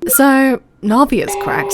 So, Navia's cracked.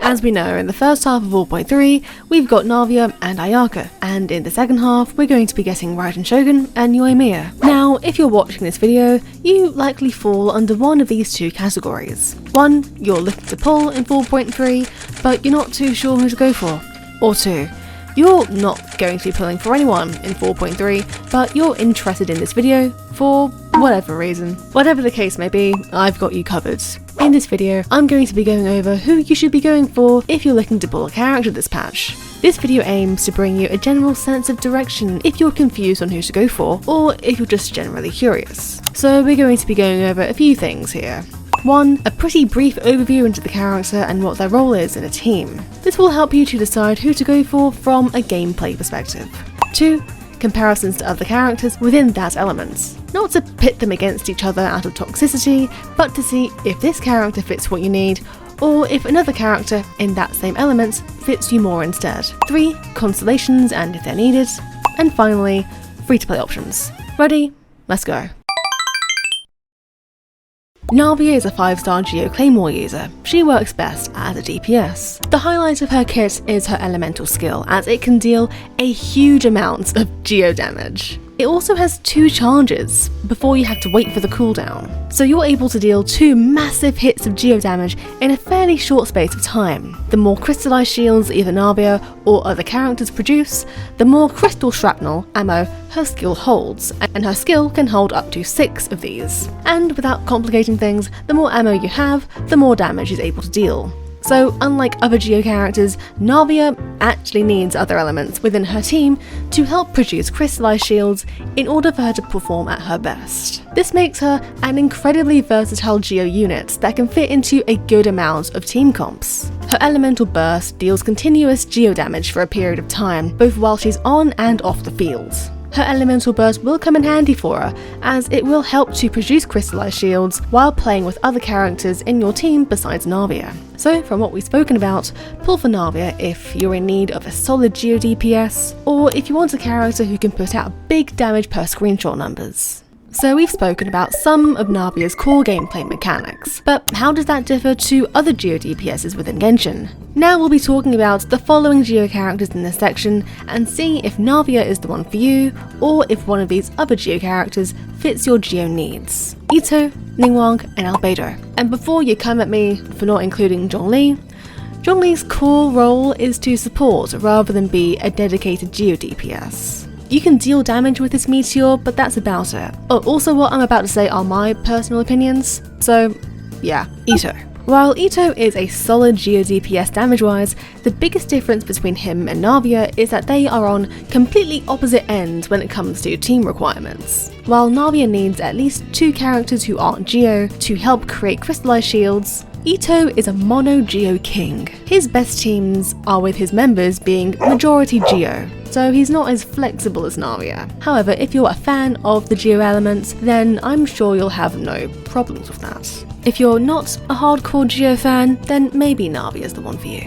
As we know, in the first half of 4.3, we've got Navia and Ayaka, and in the second half, we're going to be getting Raiden Shogun and Yoimiya. Now, if you're watching this video, you likely fall under one of these two categories. One, you're looking to pull in 4.3, but you're not too sure who to go for. Or two, you're not going to be pulling for anyone in 4.3, but you're interested in this video for whatever reason. Whatever the case may be, I've got you covered. In this video, I'm going to be going over who you should be going for if you're looking to pull a character this patch. This video aims to bring you a general sense of direction if you're confused on who to go for, or if you're just generally curious. So we're going to be going over a few things here. 1. A pretty brief overview into the character and what their role is in a team. This will help you to decide who to go for from a gameplay perspective. 2. Comparisons to other characters within that element. Not to pit them against each other out of toxicity, but to see if this character fits what you need, or if another character in that same element fits you more instead. 3. Constellations and if they're needed. And finally, free-to-play options. Ready? Let's go. Navia is a 5-star Geo Claymore user. She works best as a DPS. The highlight of her kit is her elemental skill, as it can deal a huge amount of Geo damage. It also has 2 charges before you have to wait for the cooldown, so you're able to deal 2 massive hits of Geo damage in a fairly short space of time. The more crystallized shields either Navia or other characters produce, the more crystal shrapnel ammo her skill holds, and her skill can hold up to 6 of these. And without complicating things, the more ammo you have, the more damage she's able to deal. So, unlike other Geo characters, Navia actually needs other elements within her team to help produce crystallized shields in order for her to perform at her best. This makes her an incredibly versatile Geo unit that can fit into a good amount of team comps. Her elemental burst deals continuous Geo damage for a period of time, both while she's on and off the field. Her elemental burst will come in handy for her, as it will help to produce crystallized shields while playing with other characters in your team besides Navia. So from what we've spoken about, pull for Navia if you're in need of a solid Geo DPS, or if you want a character who can put out big damage per screenshot numbers. So we've spoken about some of Navia's core gameplay mechanics, but how does that differ to other Geo DPSs within Genshin? Now we'll be talking about the following Geo characters in this section and see if Navia is the one for you, or if one of these other Geo characters fits your Geo needs. Ito, Ningguang, and Albedo. And before you come at me for not including Zhongli's core role is to support rather than be a dedicated Geo DPS. You can deal damage with this meteor, but that's about it. Oh, also what I'm about to say are my personal opinions, so yeah, Ito. While Ito is a solid Geo DPS damage-wise, the biggest difference between him and Navia is that they are on completely opposite ends when it comes to team requirements. While Navia needs at least 2 characters who aren't Geo to help create crystallized shields, Ito is a mono Geo king. His best teams are with his members being majority Geo, so he's not as flexible as Navia. However, if you're a fan of the Geo elements, then I'm sure you'll have no problems with that. If you're not a hardcore Geo fan, then maybe Navia is the one for you.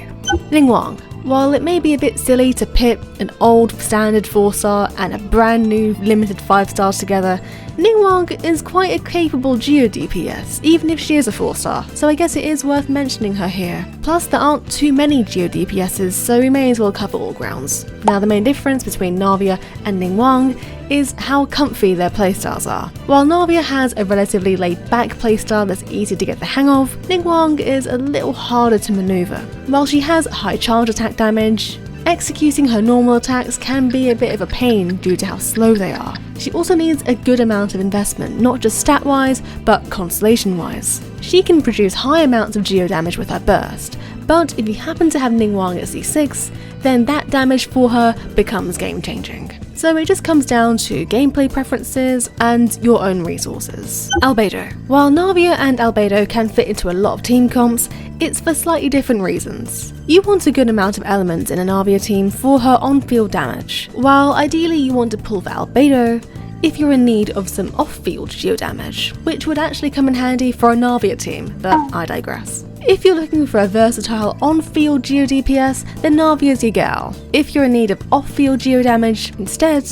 Ningguang. While it may be a bit silly to pit an old standard 4-star and a brand new limited 5-star together, Ningguang is quite a capable Geo DPS, even if she is a 4-star, so I guess it is worth mentioning her here. Plus, there aren't too many Geo DPSs, so we may as well cover all grounds. Now, the main difference between Navia and Ningguang is how comfy their playstyles are. While Navia has a relatively laid-back playstyle that's easy to get the hang of, Ningguang is a little harder to maneuver. While she has high charge attack damage, executing her normal attacks can be a bit of a pain due to how slow they are. She also needs a good amount of investment, not just stat-wise, but constellation-wise. She can produce high amounts of Geo damage with her burst, but if you happen to have Ningguang at C6, then that damage for her becomes game-changing. So it just comes down to gameplay preferences and your own resources. Albedo. While Navia and Albedo can fit into a lot of team comps, it's for slightly different reasons. You want a good amount of elements in a Navia team for her on-field damage, while ideally you want to pull for Albedo if you're in need of some off-field Geo damage, which would actually come in handy for a Navia team, but I digress. If you're looking for a versatile on-field Geo DPS, then Navia's your gal. If you're in need of off-field Geo damage instead,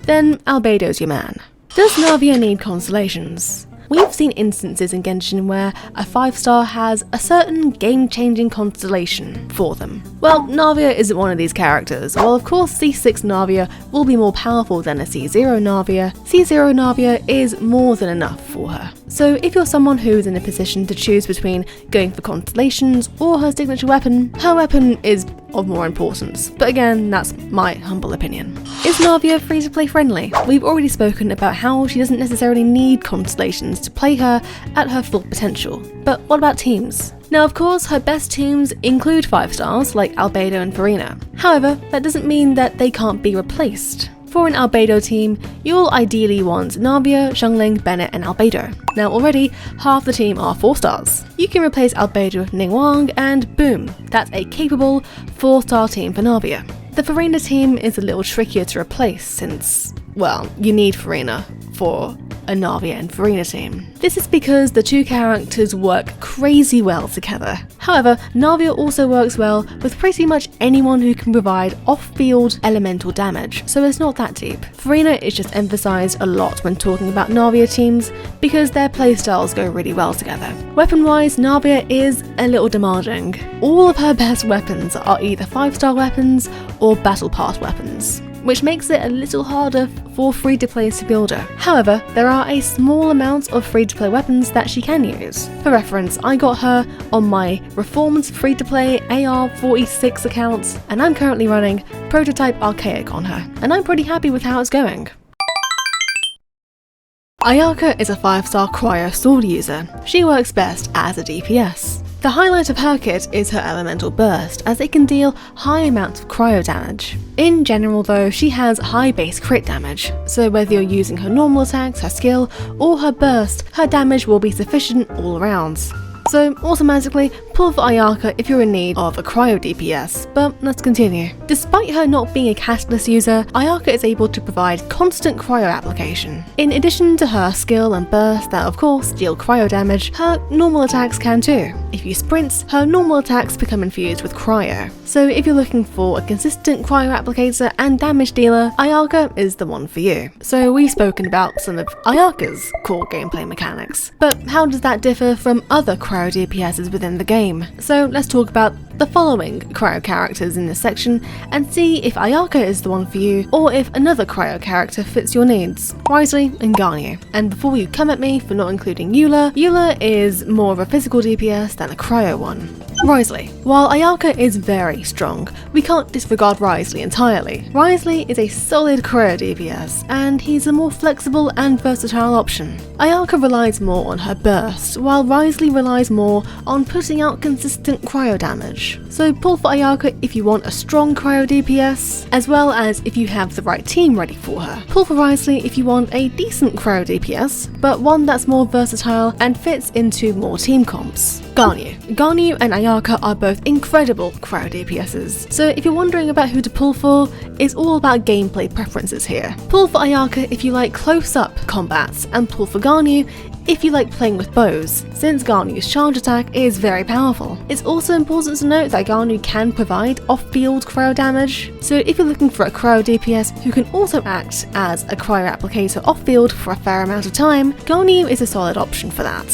then Albedo's your man. Does Navia need Constellations? We've seen instances in Genshin where a 5-star has a certain game-changing constellation for them. Well, Navia isn't one of these characters. While of course C6 Navia will be more powerful than a C0 Navia, C0 Navia is more than enough for her. So if you're someone who is in a position to choose between going for Constellations or her signature weapon, her weapon is of more importance. But again, that's my humble opinion. Is Navia free-to-play friendly? We've already spoken about how she doesn't necessarily need Constellations to play her at her full potential. But what about teams? Now of course, her best teams include 5-stars like Albedo and Farina. However, that doesn't mean that they can't be replaced. For an Albedo team, you'll ideally want Navia, Xiangling, Bennett and Albedo. Now already, half the team are 4-stars. You can replace Albedo with Ningguang and boom, that's a capable 4-star team for Navia. The Farina team is a little trickier to replace since, well, you need Farina for a Navia and Farina team. This is because the two characters work crazy well together. However, Navia also works well with pretty much anyone who can provide off-field elemental damage, so it's not that deep. Farina is just emphasized a lot when talking about Navia teams because their playstyles go really well together. Weapon-wise, Navia is a little demanding. All of her best weapons are either 5-star weapons or battle pass weapons, which makes it a little harder for free-to-players to build her. However, there are a small amount of free-to-play weapons that she can use. For reference, I got her on my Reformed free-to-play AR46 account, and I'm currently running Prototype Archaic on her, and I'm pretty happy with how it's going. Ayaka is a 5-star Cryo sword user. She works best as a DPS. The highlight of her kit is her elemental burst, as it can deal high amounts of cryo damage. In general though, she has high base crit damage, so whether you're using her normal attacks, her skill, or her burst, her damage will be sufficient all around. So automatically, pull for Ayaka if you're in need of a cryo DPS, but let's continue. Despite her not being a catalyst user, Ayaka is able to provide constant cryo application. In addition to her skill and burst that of course deal cryo damage, her normal attacks can too. If you sprint, her normal attacks become infused with cryo. So if you're looking for a consistent cryo applicator and damage dealer, Ayaka is the one for you. So we've spoken about some of Ayaka's core gameplay mechanics, but how does that differ from other cryo DPSs within the game? So let's talk about the following cryo characters in this section and see if Ayaka is the one for you or if another cryo character fits your needs. Wriothesley and Garnier. And before you come at me for not including Eula is more of a physical DPS than a cryo one. Wriothesley. While Ayaka is very strong, we can't disregard Wriothesley entirely. Wriothesley is a solid cryo DPS, and he's a more flexible and versatile option. Ayaka relies more on her burst, while Wriothesley relies more on putting out consistent cryo damage. So pull for Ayaka if you want a strong cryo DPS, as well as if you have the right team ready for her. Pull for Wriothesley if you want a decent cryo DPS, but one that's more versatile and fits into more team comps. Garnier. Garnier and Ayaka are both incredible cryo DPSs, so if you're wondering about who to pull for, it's all about gameplay preferences here. Pull for Ayaka if you like close-up combats, and pull for Garnier if you like playing with bows, since Garnier's charge attack is very powerful. It's also important to note that Garnier can provide off-field cryo damage, so if you're looking for a cryo DPS who can also act as a cryo applicator off-field for a fair amount of time, Garnier is a solid option for that.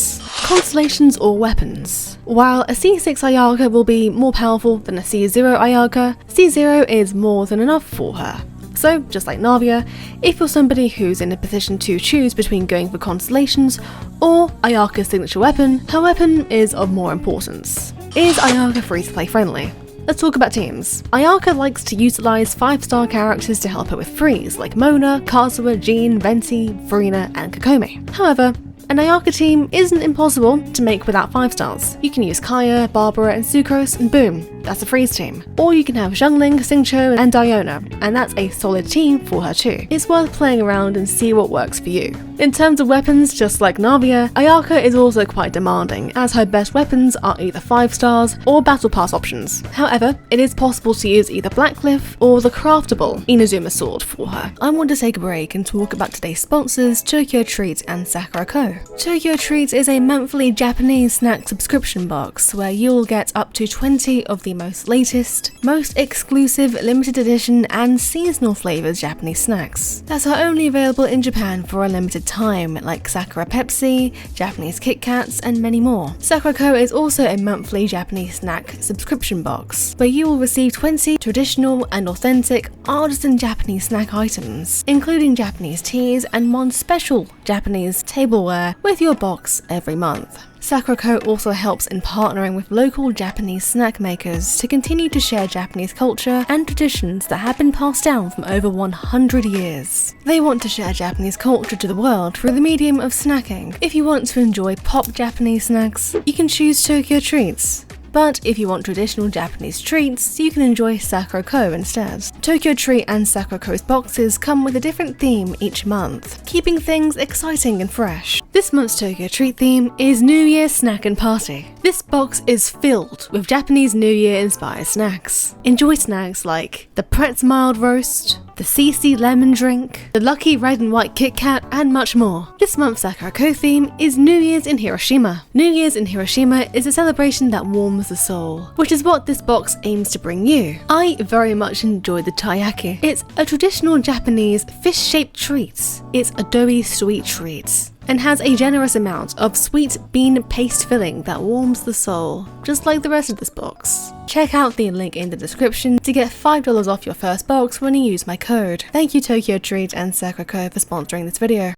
Constellations or weapons. While a C6 Ayaka will be more powerful than a C0 Ayaka, C0 is more than enough for her. So, just like Navia, if you're somebody who's in a position to choose between going for Constellations or Ayaka's signature weapon, her weapon is of more importance. Is Ayaka free-to-play friendly? Let's talk about teams. Ayaka likes to utilize 5-star characters to help her with frees, like Mona, Kazuha, Jean, Venti, Farina, and Kokomi. However, an Ayaka team isn't impossible to make without 5-stars. You can use Kaya, Barbara, and Sucrose, and boom, that's a freeze team. Or you can have Xiangling, Xingqiu, and Diona, and that's a solid team for her too. It's worth playing around and see what works for you. In terms of weapons, just like Navia, Ayaka is also quite demanding, as her best weapons are either 5-stars or battle pass options. However, it is possible to use either Blackcliff or the craftable Inazuma sword for her. I want to take a break and talk about today's sponsors, Tokyo Treat and Sakura Co. Tokyo Treats is a monthly Japanese snack subscription box where you'll get up to 20 of the most latest, most exclusive, limited edition and seasonal flavored Japanese snacks that are only available in Japan for a limited time, like Sakura Pepsi, Japanese Kit Kats, and many more. Sakura Co is also a monthly Japanese snack subscription box where you will receive 20 traditional and authentic artisan Japanese snack items, including Japanese teas and one special Japanese tableware with your box every month. Sakura Co also helps in partnering with local Japanese snack makers to continue to share Japanese culture and traditions that have been passed down from over 100 years. They want to share Japanese culture to the world through the medium of snacking. If you want to enjoy pop Japanese snacks, you can choose Tokyo Treats. But if you want traditional Japanese treats, you can enjoy Sakura Co instead. Tokyo Treat and Sakura Co's boxes come with a different theme each month, keeping things exciting and fresh. This month's Tokyo Treat theme is New Year Snack and Party. This box is filled with Japanese New Year inspired snacks. Enjoy snacks like the Pretz Mild Roast, the CC Lemon Drink, the Lucky Red and White Kit Kat, and much more. This month's Sakura Co theme is New Year's in Hiroshima. New Year's in Hiroshima is a celebration that warms the soul, which is what this box aims to bring you. I very much enjoy the taiyaki. It's a traditional Japanese fish-shaped treat. It's a doughy sweet treat and has a generous amount of sweet bean paste filling that warms the soul, just like the rest of this box. Check out the link in the description to get $5 off your first box when you use my code. Thank you Tokyo Treat and Sakura Co for sponsoring this video.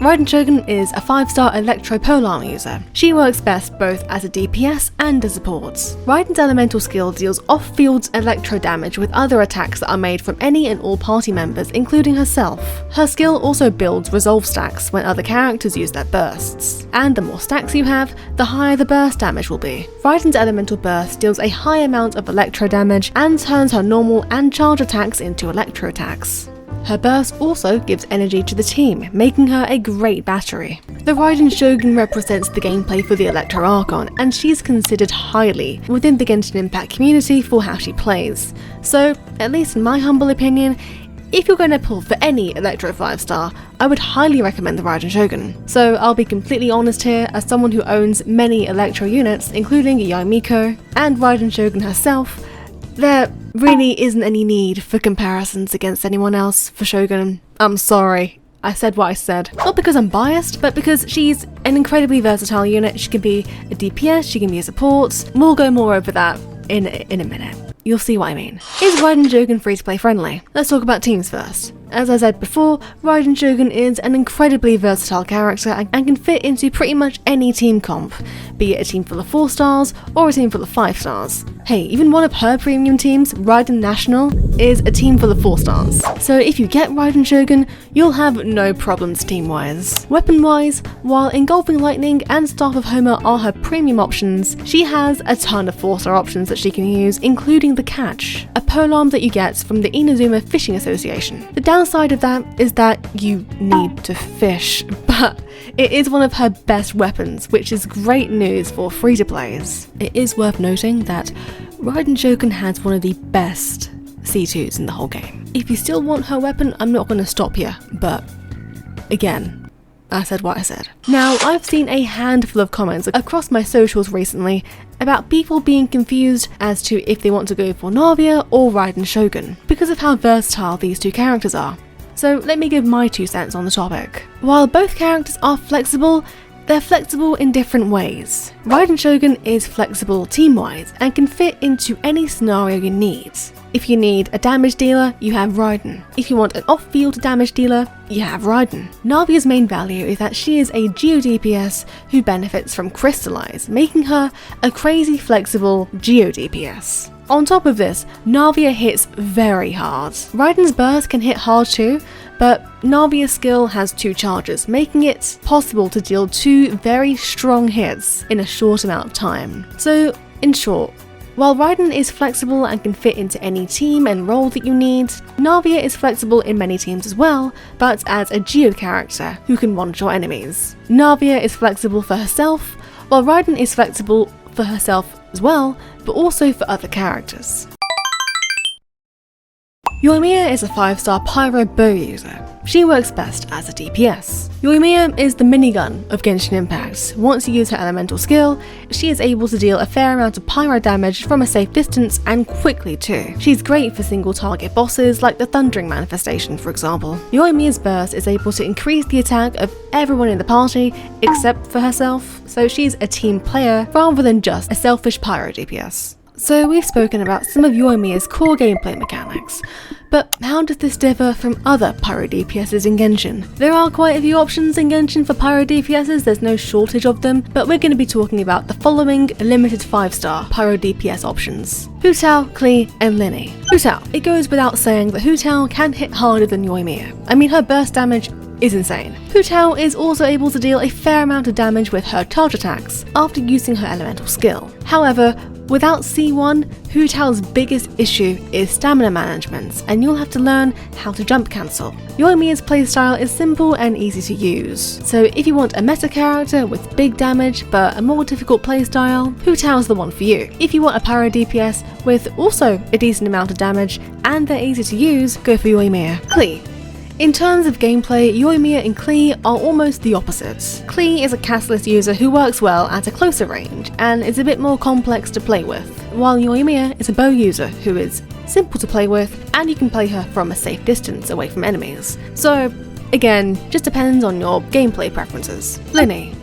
Raiden Shogun is a 5-star Electro Polearm user. She works best both as a DPS and as support. Raiden's elemental skill deals off-field electro damage with other attacks that are made from any and all party members, including herself. Her skill also builds resolve stacks when other characters use their bursts, and the more stacks you have, the higher the burst damage will be. Raiden's elemental burst deals a high amount of electro damage and turns her normal and charge attacks into electro attacks. Her burst also gives energy to the team, making her a great battery. The Raiden Shogun represents the gameplay for the Electro Archon, and she's considered highly within the Genshin Impact community for how she plays. So, at least in my humble opinion, if you're going to pull for any Electro 5-star, I would highly recommend the Raiden Shogun. So I'll be completely honest here, as someone who owns many Electro units, including Yoimiya and Raiden Shogun herself, there really isn't any need for comparisons against anyone else for Shogun. I'm sorry. I said what I said. Not because I'm biased, but because she's an incredibly versatile unit. She can be a DPS, she can be a support. We'll go more over that in a minute. You'll see what I mean. Is Raiden Shogun free-to-play friendly? Let's talk about teams first. As I said before, Raiden Shogun is an incredibly versatile character and can fit into pretty much any team comp, be it a team full of 4 stars or a team full of 5 stars. Hey, even one of her premium teams, Raiden National, is a team full of 4 stars. So if you get Raiden Shogun, you'll have no problems team-wise. Weapon-wise, while Engulfing Lightning and Staff of Homer are her premium options, she has a ton of 4-star options that she can use, including the Catch, a polearm that you get from the Inazuma Fishing Association. The downside of that is that you need to fish, but it is one of her best weapons, which is great news for free-to-plays. It is worth noting that Raiden Shogun has one of the best C2s in the whole game. If you still want her weapon, I'm not going to stop you, but again, I said what I said. Now, I've seen a handful of comments across my socials recently about people being confused as to if they want to go for Navia or Raiden Shogun, because of how versatile these two characters are. So let me give my 2 cents on the topic. While both characters are flexible, they're flexible in different ways. Raiden Shogun is flexible team-wise and can fit into any scenario you need. If you need a damage dealer, you have Raiden. If you want an off-field damage dealer, you have Raiden. Navia's main value is that she is a Geo DPS who benefits from Crystallize, making her a crazy flexible Geo DPS. On top of this, Navia hits very hard. Raiden's burst can hit hard too, but Navia's skill has 2 charges, making it possible to deal 2 very strong hits in a short amount of time. So, in short, while Raiden is flexible and can fit into any team and role that you need, Navia is flexible in many teams as well, but as a Geo character who can one-shot enemies. Navia is flexible for herself, while Raiden is flexible for herself as well, but also for other characters. Yoimiya is a 5-star Pyro bow user. She works best as a DPS. Yoimiya is the minigun of Genshin Impact. Once you use her elemental skill, she is able to deal a fair amount of pyro damage from a safe distance and quickly too. She's great for single target bosses like the Thundering Manifestation, for example. Yoimiya's burst is able to increase the attack of everyone in the party except for herself, so she's a team player rather than just a selfish pyro DPS. So we've spoken about some of Yoimiya's core gameplay mechanics, but how does this differ from other Pyro DPSs in Genshin? There are quite a few options in Genshin for Pyro DPSs, there's no shortage of them, but we're going to be talking about the following limited 5-star Pyro DPS options: Hu Tao, Klee, and Lyney. Hu Tao. It goes without saying that Hu Tao can hit harder than Yoimiya. I mean, her burst damage is insane. Hu Tao is also able to deal a fair amount of damage with her charge attacks after using her elemental skill. However, without C1, Hu Tao's biggest issue is stamina management, and you'll have to learn how to jump cancel. Yoimiya's playstyle is simple and easy to use, so if you want a meta character with big damage but a more difficult playstyle, Hu Tao's the one for you. If you want a Pyro DPS with also a decent amount of damage and they're easy to use, go for Yoimiya. Klee. In terms of gameplay, Yoimiya and Klee are almost the opposite. Klee is a castless user who works well at a closer range and is a bit more complex to play with, while Yoimiya is a bow user who is simple to play with and you can play her from a safe distance away from enemies. So again, just depends on your gameplay preferences. Lyney.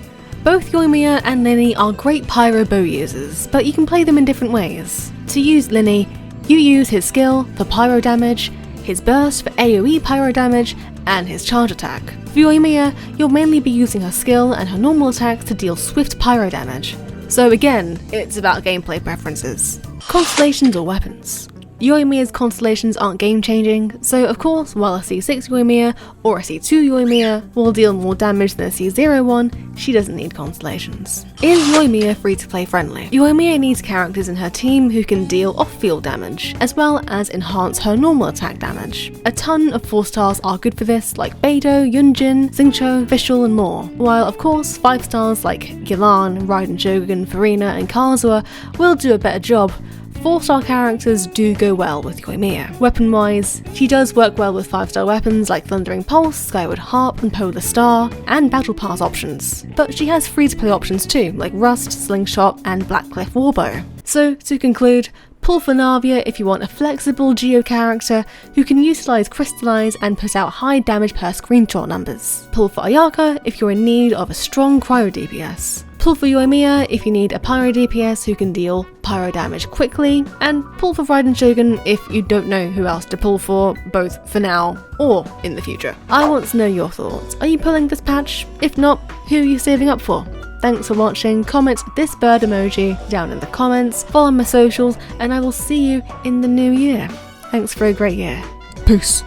Both Yoimiya and Lyney are great Pyro bow users, but you can play them in different ways. To use Lyney, you use his skill for pyro damage, his burst for AoE pyro damage, and his charge attack. For Yoimiya, you'll mainly be using her skill and her normal attacks to deal swift pyro damage. So again, it's about gameplay preferences. Constellations or weapons. Yoimiya's constellations aren't game-changing, so of course, while a C6 Yoimiya or a C2 Yoimiya will deal more damage than a C0 one, she doesn't need constellations. Is Yoimiya free-to-play friendly? Yoimiya needs characters in her team who can deal off-field damage, as well as enhance her normal attack damage. A ton of 4 stars are good for this, like Beidou, Yunjin, Xingqiu, Fischl, and more, while of course 5 stars like Gilan, Raiden Shogun, Farina, and Kazuha will do a better job. 4-star characters do go well with Yoimiya. Weapon-wise, she does work well with 5-star weapons like Thundering Pulse, Skyward Harp, and Polar Star, and Battle Pass options. But she has free-to-play options too, like Rust, Slingshot, and Blackcliff Warbow. So, to conclude, pull for Navia if you want a flexible Geo character who can utilise Crystallize and put out high damage per screenshot numbers. Pull for Ayaka if you're in need of a strong Cryo DPS. Pull for Yoimiya if you need a Pyro DPS who can deal pyro damage quickly, and pull for Raiden Shogun if you don't know who else to pull for, both for now or in the future. I want to know your thoughts. Are you pulling this patch? If not, who are you saving up for? Thanks for watching, comment this bird emoji down in the comments, follow my socials, and I will see you in the new year. Thanks for a great year. Peace.